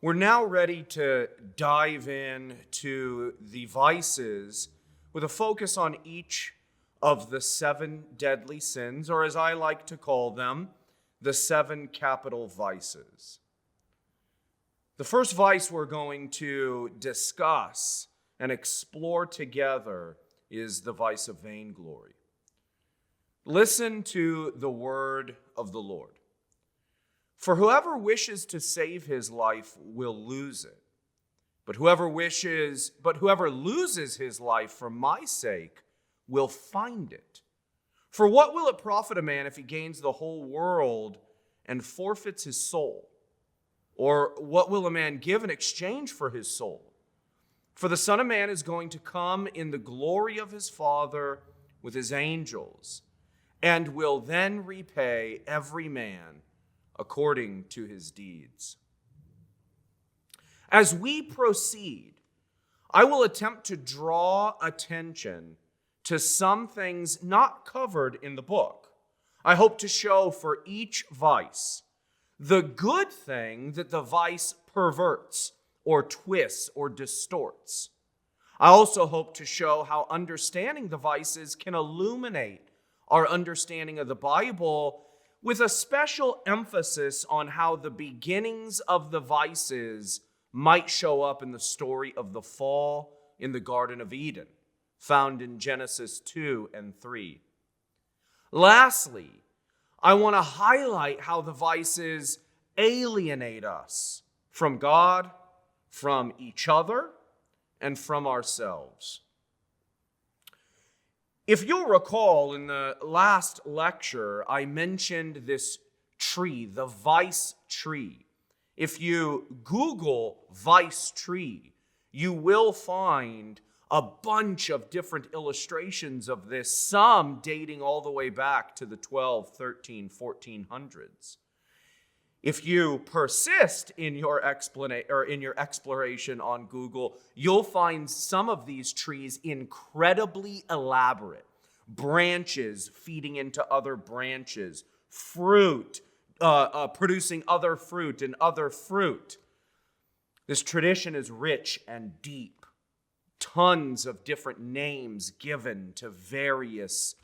We're now ready to dive in to the vices with a focus on each of the 7 deadly sins, or as I like to call them, the 7 capital vices. The first vice we're going to discuss and explore together is the vice of vainglory. Listen to the word of the Lord. For whoever wishes to save his life will lose it. But whoever loses his life for my sake will find it. For what will it profit a man if he gains the whole world and forfeits his soul? Or what will a man give in exchange for his soul? For the Son of Man is going to come in the glory of his Father with his angels, and will then repay every man according to his deeds. As we proceed, I will attempt to draw attention to some things not covered in the book. I hope to show for each vice the good thing that the vice perverts or twists or distorts. I also hope to show how understanding the vices can illuminate our understanding of the Bible, with a special emphasis on how the beginnings of the vices might show up in the story of the fall in the Garden of Eden, found in Genesis 2 and 3. Lastly, I want to highlight how the vices alienate us from God, from each other, and from ourselves. If you'll recall, in the last lecture, I mentioned this tree, the vice tree. If you Google vice tree, you will find a bunch of different illustrations of this, some dating all the way back to the 12, 13, 1400s. If you persist in your exploration on Google, you'll find some of these trees incredibly elaborate. Branches feeding into other branches, fruit producing other fruit and other fruit. This tradition is rich and deep. Tons of different names given to various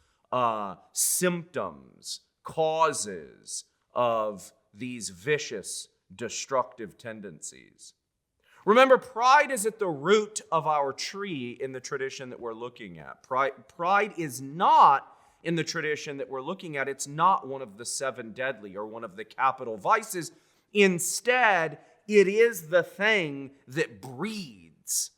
symptoms, causes of these vicious, destructive tendencies. Remember, pride is at the root of our tree in the tradition that we're looking at. Pride is not in the tradition that we're looking at. It's not one of the 7 deadly or one of the capital vices. Instead, it is the thing that breeds,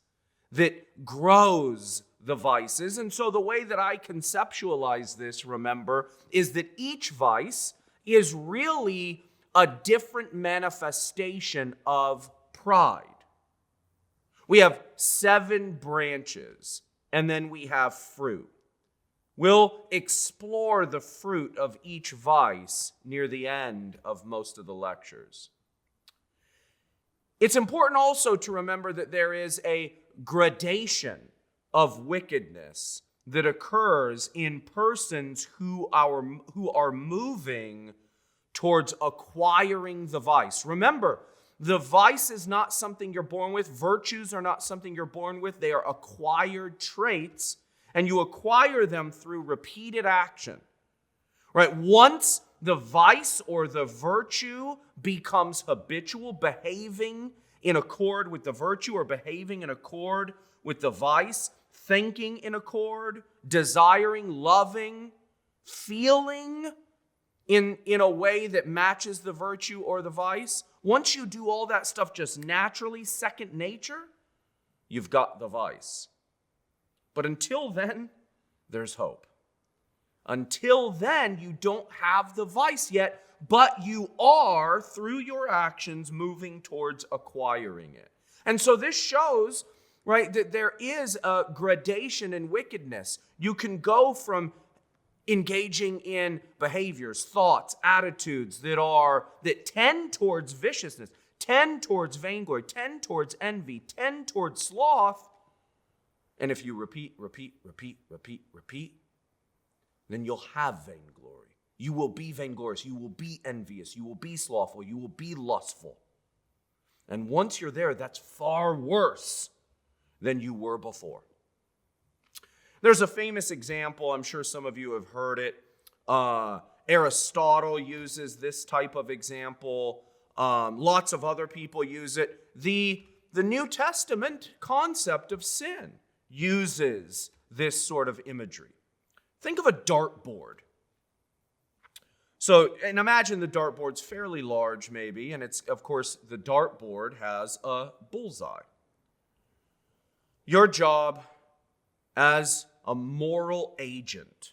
that grows the vices. And so the way that I conceptualize this, remember, is that each vice is really a different manifestation of pride. We have 7 branches, and then we have fruit. We'll explore the fruit of each vice near the end of most of the lectures. It's important also to remember that there is a gradation of wickedness that occurs in persons who are moving towards acquiring the vice. Remember, the vice is not something you're born with. Virtues are not something you're born with. They are acquired traits, and you acquire them through repeated action. Right? Once the vice or the virtue becomes habitual, behaving in accord with the virtue or behaving in accord with the vice, thinking in accord, desiring, loving, feeling in a way that matches the virtue or the vice, once you do all that stuff just naturally, second nature, you've got the vice. But until then, there's hope. Until then, you don't have the vice yet, but you are, through your actions, moving towards acquiring it. And so this shows, right, that there is a gradation in wickedness. You can go from engaging in behaviors, thoughts, attitudes that tend towards viciousness, tend towards vainglory, tend towards envy, tend towards sloth. And if you repeat, then you'll have vainglory. You will be vainglorious. You will be envious. You will be slothful. You will be lustful. And once you're there, that's far worse than you were before. There's a famous example, I'm sure some of you have heard it. Aristotle uses this type of example. Lots of other people use it. The New Testament concept of sin uses this sort of imagery. Think of a dartboard. So, and imagine the dartboard's fairly large maybe, and it's, of course, the dartboard has a bullseye. Your job as a moral agent,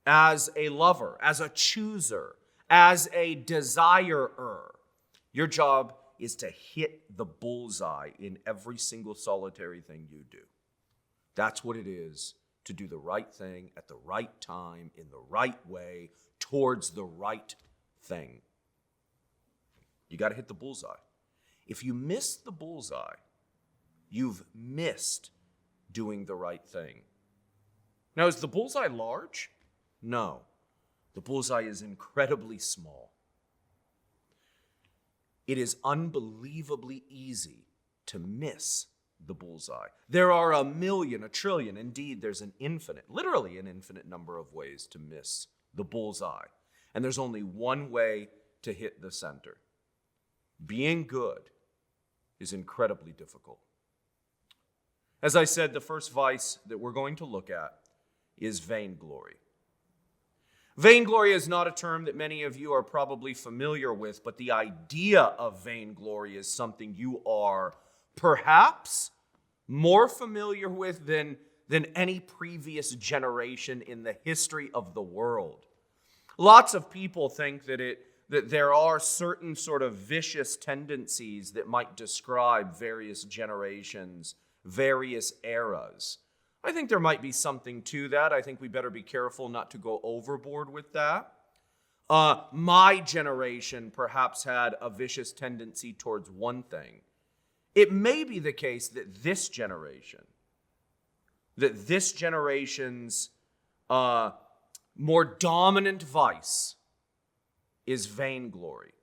as a lover, as a chooser, as a desirer, your job is to hit the bullseye in every single solitary thing you do. That's what it is to do the right thing at the right time, in the right way, towards the right thing. You got to hit the bullseye. If you miss the bullseye, you've missed doing the right thing. Now, is the bullseye large? No. The bullseye is incredibly small. It is unbelievably easy to miss the bullseye. There are a million, a trillion, indeed, there's an infinite, literally an infinite number of ways to miss the bullseye. And there's only one way to hit the center. Being good is incredibly difficult. As I said, the first vice that we're going to look at is vainglory. Vainglory is not a term that many of you are probably familiar with, but the idea of vainglory is something you are perhaps more familiar with than any previous generation in the history of the world. Lots of people think that there are certain sort of vicious tendencies that might describe various generations, various eras. I think there might be something to that. I think we better be careful not to go overboard with that. My generation perhaps had a vicious tendency towards one thing. It may be the case that this generation's more dominant vice is vainglory.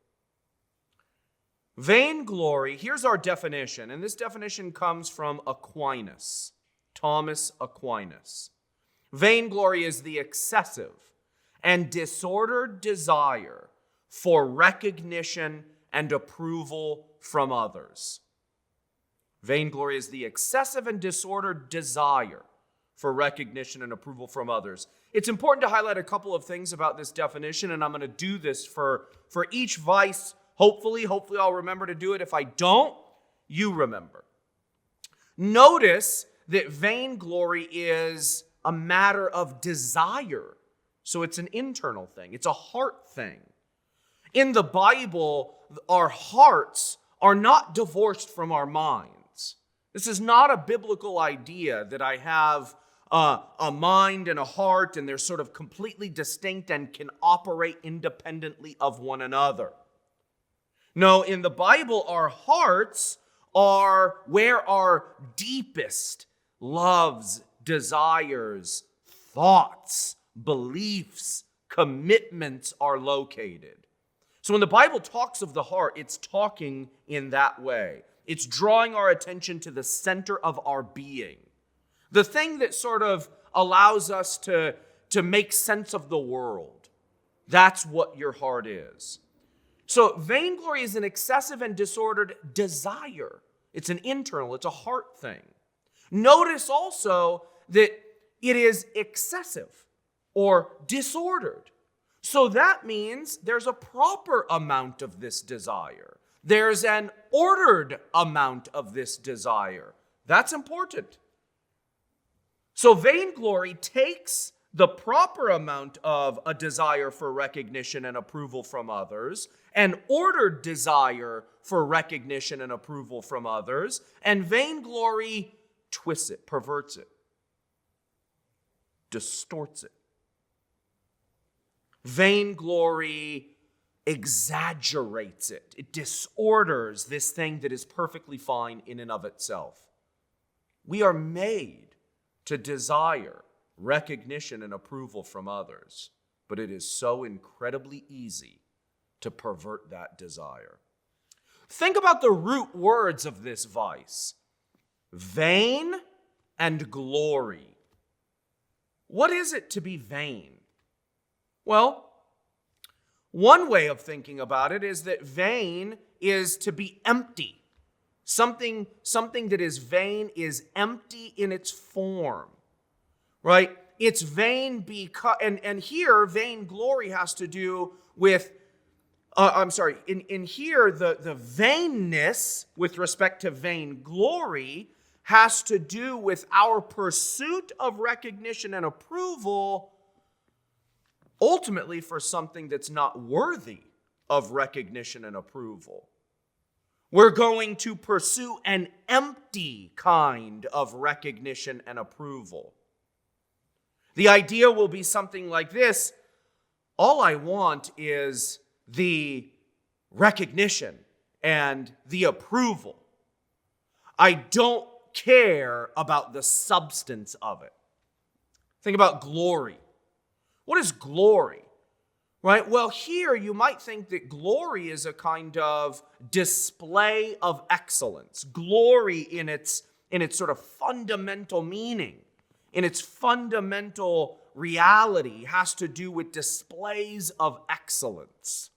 Vainglory, here's our definition, and this definition comes from Aquinas, Thomas Aquinas. Vainglory is the excessive and disordered desire for recognition and approval from others. Vainglory is the excessive and disordered desire for recognition and approval from others. It's important to highlight a couple of things about this definition, and I'm going to do this for each vice. Hopefully I'll remember to do it. If I don't, you remember. Notice that vainglory is a matter of desire. So it's an internal thing. It's a heart thing. In the Bible, our hearts are not divorced from our minds. This is not a biblical idea that I have a mind and a heart and they're sort of completely distinct and can operate independently of one another. No, in the Bible, our hearts are where our deepest loves, desires, thoughts, beliefs, commitments are located. So when the Bible talks of the heart, it's talking in that way. It's drawing our attention to the center of our being. The thing that sort of allows us to make sense of the world. That's what your heart is. So vainglory is an excessive and disordered desire. It's an internal, it's a heart thing. Notice also that it is excessive or disordered. So that means there's a proper amount of this desire. There's an ordered amount of this desire. That's important. So vainglory takes the proper amount of a desire for recognition and approval from others, an ordered desire for recognition and approval from others, and vainglory twists it, perverts it, distorts it. Vainglory exaggerates it. It disorders this thing that is perfectly fine in and of itself. We are made to desire recognition and approval from others, but it is so incredibly easy to pervert that desire. Think about the root words of this vice: vain and glory. What is it to be vain? Well, one way of thinking about it is that vain is to be empty. Something that is vain is empty in its form, right? It's vain because, and here, vainglory has to do with, in here, the vainness with respect to vainglory has to do with our pursuit of recognition and approval, ultimately for something that's not worthy of recognition and approval. We're going to pursue an empty kind of recognition and approval. The idea will be something like this: all I want is the recognition and the approval. I don't care about the substance of it. Think about glory. What is glory? Right? Well, here you might think that glory is a kind of display of excellence. Glory in its sort of fundamental meaning, in its fundamental reality, has to do with displays of excellence.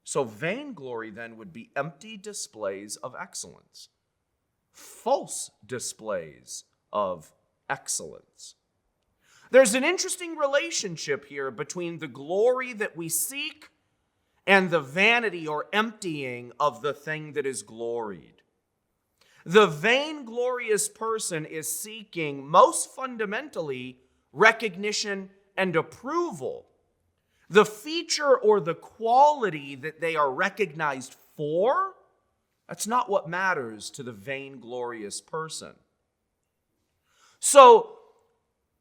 So vainglory then would be empty displays of excellence, false displays of excellence. There's an interesting relationship here between the glory that we seek and the vanity or emptying of the thing that is gloried. The vainglorious person is seeking, most fundamentally, recognition and approval. The feature or the quality that they are recognized for, that's not what matters to the vainglorious person. So,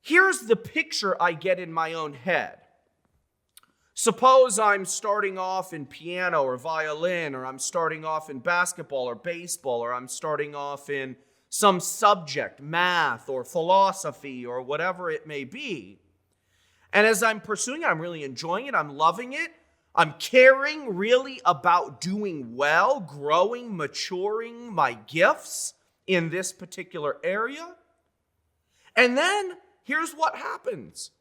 here's the picture I get in my own head. Suppose I'm starting off in piano or violin, or I'm starting off in basketball or baseball, or I'm starting off in some subject, math or philosophy or whatever it may be. And as I'm pursuing it, I'm really enjoying it, I'm loving it, I'm caring really about doing well, growing, maturing my gifts in this particular area. And then here's what happens.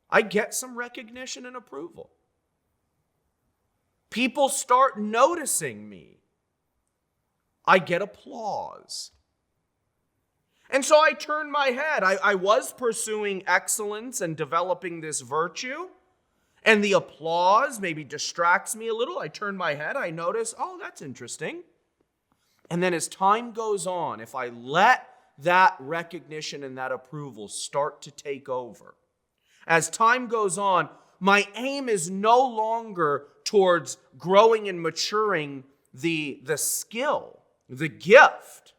I get some recognition and approval. People start noticing me. I get applause. And so I turn my head. I was pursuing excellence and developing this virtue, and the applause maybe distracts me a little. I turn my head. I notice, oh, that's interesting. And then as time goes on, if I let that recognition and that approval start to take over, as time goes on, my aim is no longer towards growing and maturing the skill, the gift.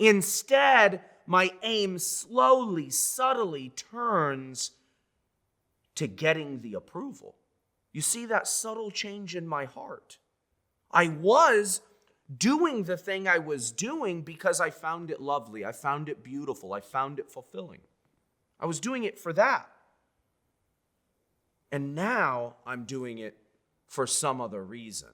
Instead, my aim slowly, subtly turns to getting the approval. You see that subtle change in my heart. I was doing the thing I was doing because I found it lovely. I found it beautiful. I found it fulfilling. I was doing it for that. And now I'm doing it for some other reason.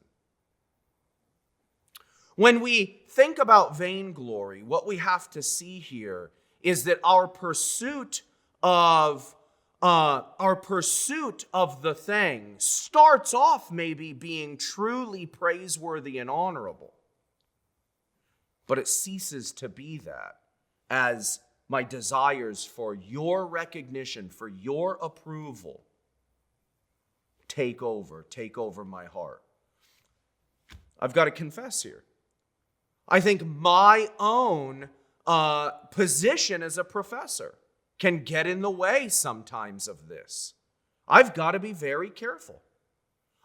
When we think about vainglory, what we have to see here is that our pursuit of the thing starts off maybe being truly praiseworthy and honorable. But it ceases to be that as my desires for your recognition, for your approval, take over my heart. I've got to confess here. I think my own position as a professor can get in the way sometimes of this. I've got to be very careful.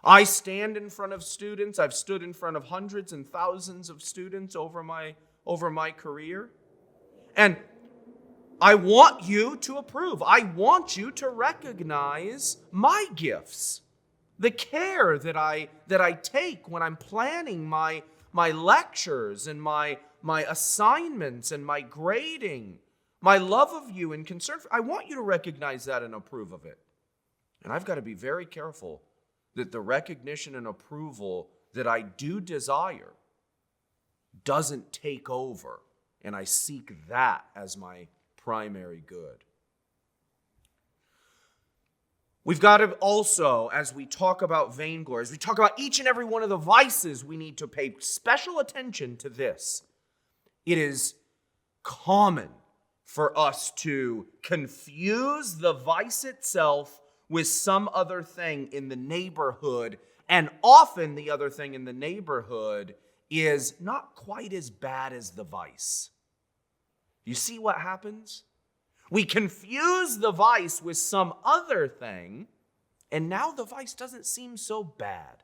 I stand in front of students. I've stood in front of hundreds and thousands of students over my career. And I want you to approve. I want you to recognize my gifts, the care that I take when I'm planning my lectures and my assignments and my grading, my love of you and concern. I want you to recognize that and approve of it. And I've got to be very careful that the recognition and approval that I do desire doesn't take over, and I seek that as my primary good. We've got to also, as we talk about vainglory, as we talk about each and every one of the vices, we need to pay special attention to this. It is common for us to confuse the vice itself with some other thing in the neighborhood, and often the other thing in the neighborhood is not quite as bad as the vice. You see what happens? We confuse the vice with some other thing, and now the vice doesn't seem so bad.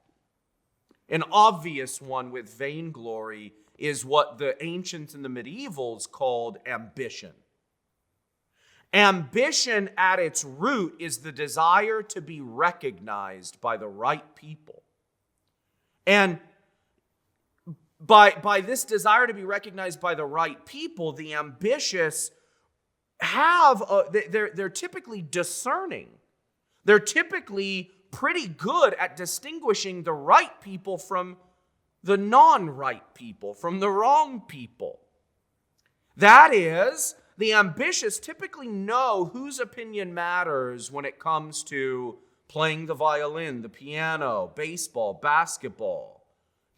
An obvious one with vainglory is what the ancients and the medievals called ambition. Ambition at its root is the desire to be recognized by the right people. And by this desire to be recognized by the right people, the ambitious they're typically discerning. They're typically pretty good at distinguishing the right people from the non-right people, from the wrong people. That is, the ambitious typically know whose opinion matters when it comes to playing the violin, the piano, baseball, basketball,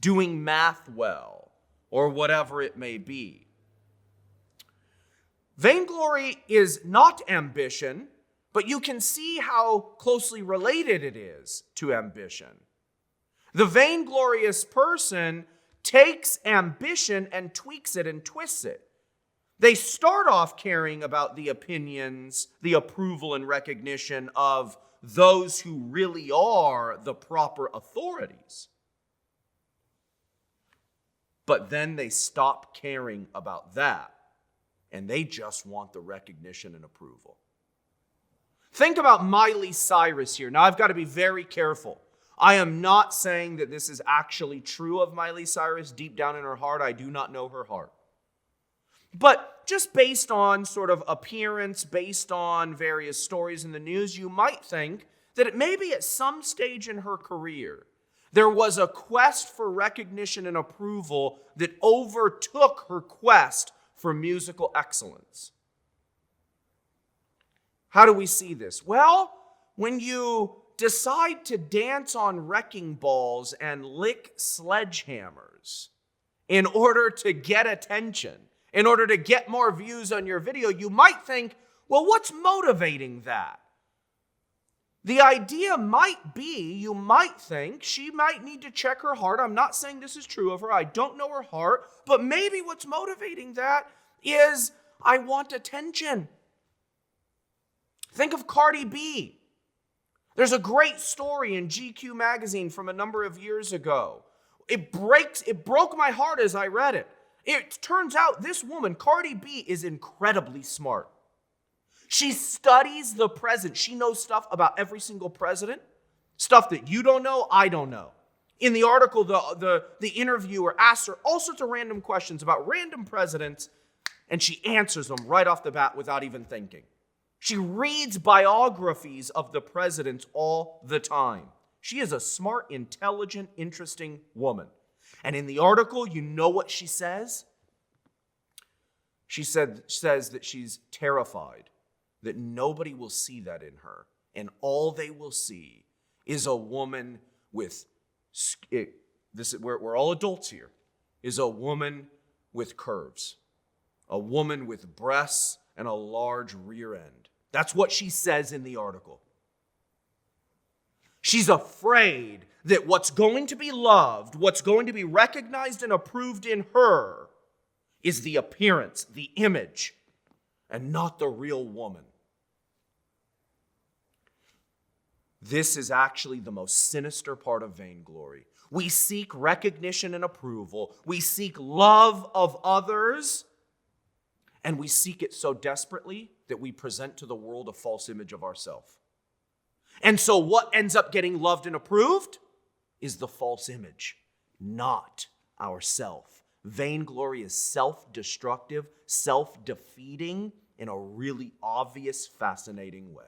doing math well, or whatever it may be. Vainglory is not ambition, but you can see how closely related it is to ambition. The vainglorious person takes ambition and tweaks it and twists it. They start off caring about the opinions, the approval and recognition of those who really are the proper authorities. But then they stop caring about that, and they just want the recognition and approval. Think about Miley Cyrus here. Now, I've got to be very careful. I am not saying that this is actually true of Miley Cyrus. Deep down in her heart, I do not know her heart. But just based on sort of appearance, based on various stories in the news, you might think that maybe at some stage in her career, there was a quest for recognition and approval that overtook her quest for musical excellence. How do we see this? Well, when you decide to dance on wrecking balls and lick sledgehammers in order to get attention, in order to get more views on your video, you might think, well, what's motivating that? The idea might be, you might think, she might need to check her heart. I'm not saying this is true of her. I don't know her heart. But maybe what's motivating that is, I want attention. Think of Cardi B. There's a great story in GQ magazine from a number of years ago. It broke my heart as I read it. It turns out this woman, Cardi B, is incredibly smart. She studies the president. She knows stuff about every single president, stuff that you don't know, I don't know. In the article, the interviewer asks her all sorts of random questions about random presidents, and she answers them right off the bat without even thinking. She reads biographies of the presidents all the time. She is a smart, intelligent, interesting woman. And in the article, you know what she says? She says that she's terrified that nobody will see that in her. And all they will see is a woman with, we're all adults here, is a woman with curves. A woman with breasts and a large rear end. That's what she says in the article. She's afraid that what's going to be loved, what's going to be recognized and approved in her is the appearance, the image, and not the real woman. This is actually the most sinister part of vainglory. We seek recognition and approval. We seek love of others. And we seek it so desperately that we present to the world a false image of ourselves. And so what ends up getting loved and approved is the false image, not ourself. Vainglory is self-destructive, self-defeating in a really obvious, fascinating way.